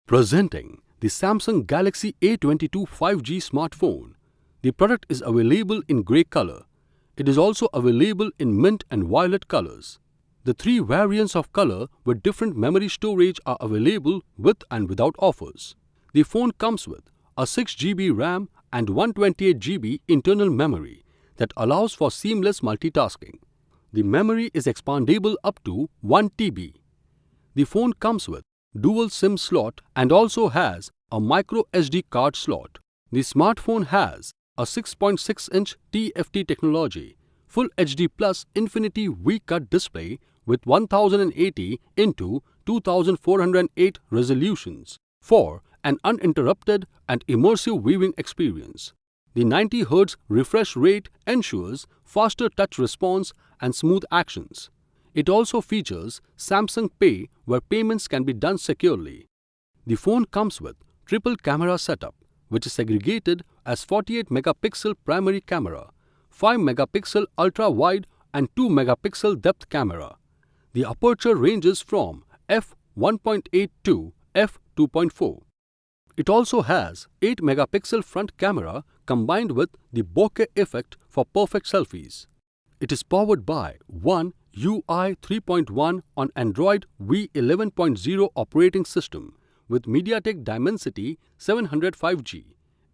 Presenting the Samsung Galaxy A22 5G smartphone. The product is available in grey color. It is also available in mint and violet colors. The three variants of color with different memory storage are available with and without offers. The phone comes with a 6GB RAM and 128GB internal memory that allows for seamless multitasking. The memory is expandable up to 1TB. The phone comes with dual SIM slot and also has a micro SD card slot. The smartphone has a 6.6-inch TFT technology, Full HD Plus Infinity V-Cut display with 1080 into 2408 resolutions for an uninterrupted and immersive viewing experience. The 90Hz refresh rate ensures faster touch response and smooth actions. It also features Samsung Pay, where payments can be done securely. The phone comes with triple camera setup, which is segregated as 48-megapixel primary camera, 5-megapixel ultra-wide and 2-megapixel depth camera. The aperture ranges from f1.8 to f2.4. It also has 8-megapixel front camera combined with the bokeh effect for perfect selfies. It is powered by One UI 3.1 on Android V11.0 operating system with MediaTek Dimensity 700 5G,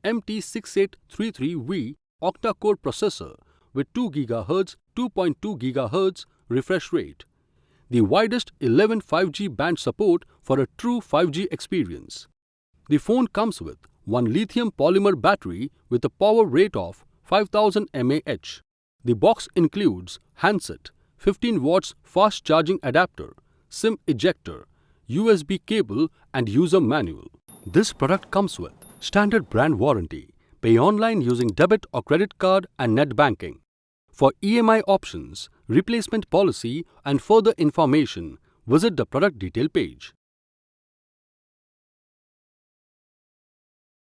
MT6833V octa-core processor with 2 GHz, 2.2 GHz refresh rate. The widest 11 5G band support for a true 5G experience. The phone comes with one lithium polymer battery with a power rate of 5000 mAh. The box includes handset, 15 watts fast charging adapter, SIM ejector, USB cable and user manual. This product comes with standard brand warranty. Pay online using debit or credit card and net banking. For EMI options, replacement policy and further information, visit the product detail page.